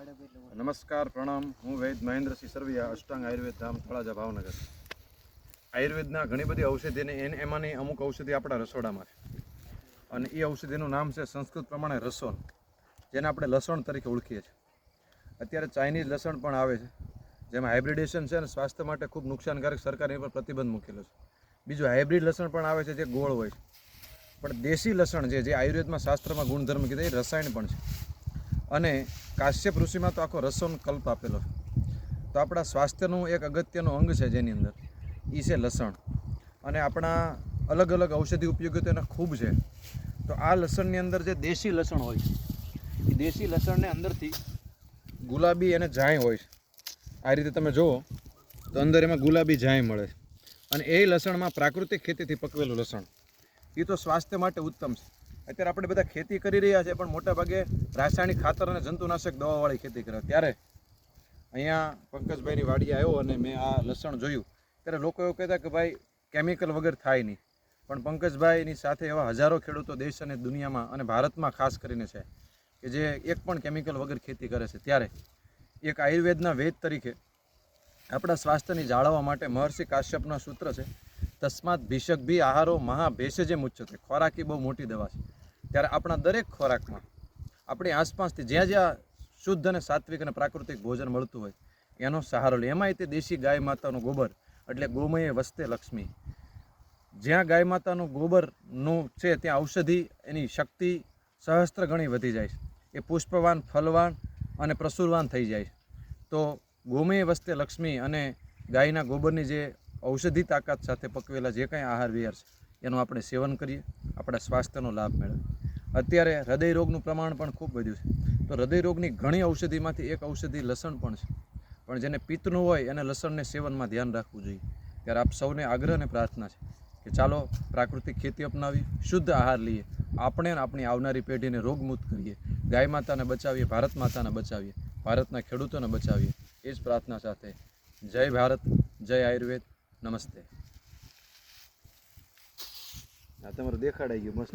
નમસ્કાર પ્રણામ, હું વૈદ મહેન્દ્રસિંહ સરવિયા, અષ્ટાંગ આયુર્વેદ ધામ તળાજા ભાવનગર. આયુર્વેદના ઘણી બધી ઔષધિની એમાંની અમુક ઔષધિ આપણા રસોડામાં છે અને એ ઔષધિનું નામ છે સંસ્કૃત પ્રમાણે રસોન, જેને આપણે લસણ તરીકે ઓળખીએ છીએ. અત્યારે ચાઇનીઝ લસણ પણ આવે છે, જેમાં હાઇબ્રિડેશન છે અને સ્વાસ્થ્ય માટે ખૂબ નુકસાનકારક, સરકારે એની પર પ્રતિબંધ મૂકેલો છે. બીજું હાઇબ્રિડ લસણ પણ આવે છે જે ગોળ હોય છે, પણ દેશી લસણ જે આયુર્વેદમાં શાસ્ત્રમાં ગુણધર્મ કીધા એ રસાયણ પણ છે. અને કાશ્યપ ઋષિમાં તો આખો રસોનો કલ્પ આપેલો છે. તો આપણા સ્વાસ્થ્યનું એક અગત્યનું અંગ છે જેની અંદર એ છે લસણ. અને આપણા અલગ અલગ ઔષધિ ઉપયોગીતા ખૂબ છે. તો આ લસણની અંદર જે દેશી લસણ હોય એ દેશી લસણને અંદરથી ગુલાબી અને ઝાય હોય છે. આ રીતે તમે જુઓ તો અંદર એમાં ગુલાબી ઝાય મળે છે. અને એ લસણમાં પ્રાકૃતિક ખેતીથી પકવેલું લસણ એ તો સ્વાસ્થ્ય માટે ઉત્તમ છે. અત્યારે આપણે બધા ખેતી કરી રહ્યા છીએ, પણ મોટાભાગે રાસાયણિક ખાતર અને જંતુનાશક દવાવાળી ખેતી કરે. ત્યારે અહીંયા પંકજભાઈની વાડીએ આવ્યો અને મેં આ લસણ જોયું ત્યારે લોકો એવું કહેતા કે ભાઈ કેમિકલ વગર થાય નહીં, પણ પંકજભાઈની સાથે એવા હજારો ખેડૂતો દેશ અને દુનિયામાં અને ભારતમાં ખાસ કરીને છે કે જે એક પણ કેમિકલ વગર ખેતી કરે છે. ત્યારે એક આયુર્વેદના વેદ તરીકે આપણા સ્વાસ્થ્યની જાળવવા માટે મહર્ષિ કાશ્યપના સૂત્ર છે, તસ્માત ભીષક ભી આહારો મહાભેષજે મુચ્યતે. ખોરાક એ બહુ મોટી દવા છે. ત્યારે આપણા દરેક ખોરાકમાં આપણી આસપાસથી જ્યાં જ્યાં શુદ્ધ અને સાત્વિક અને પ્રાકૃતિક ભોજન મળતું હોય એનો સહારો લે. એમાંય તે દેશી ગાય માતાનું ગોબર, એટલે ગોમયે વસ્તે લક્ષ્મી. જ્યાં ગાય માતાનું ગોબરનું છે ત્યાં ઔષધિ, એની શક્તિ સહસ્ત્ર ગણી વધી જાય છે. એ પુષ્પવાન, ફલવાન અને પ્રસુરવાન થઈ જાય છે. તો ગોમયે વસ્તે લક્ષ્મી અને ગાયના ગોબરની જે ઔષધિ તાકાત સાથે પકવેલા જે કંઈ આહાર વિહાર છે એનું આપણે સેવન કરીએ, આપણા સ્વાસ્થ્યનો લાભ મેળવીએ. અત્યારે હૃદયરોગનું પ્રમાણ પણ ખૂબ વધ્યું છે. તો હૃદયરોગની ઘણી ઔષધિમાંથી એક ઔષધિ લસણ પણ છે. પણ જેને પિત્તનું હોય એને લસણને સેવનમાં ધ્યાન રાખવું જોઈએ. ત્યારે આપ સૌને આગ્રહ અને પ્રાર્થના છે કે ચાલો પ્રાકૃતિક ખેતી અપનાવીએ, શુદ્ધ આહાર લઈએ, આપણે અને આપણી આવનારી પેઢીને રોગમુક્ત કરીએ, ગાય માતાને બચાવીએ, ભારત માતાને બચાવીએ, ભારતના ખેડૂતોને બચાવીએ. એ જ પ્રાર્થના સાથે જય ભારત, જય આયુર્વેદ, નમસ્તે. આ તમારું દેખાડાઈ ગયું મસ્ત.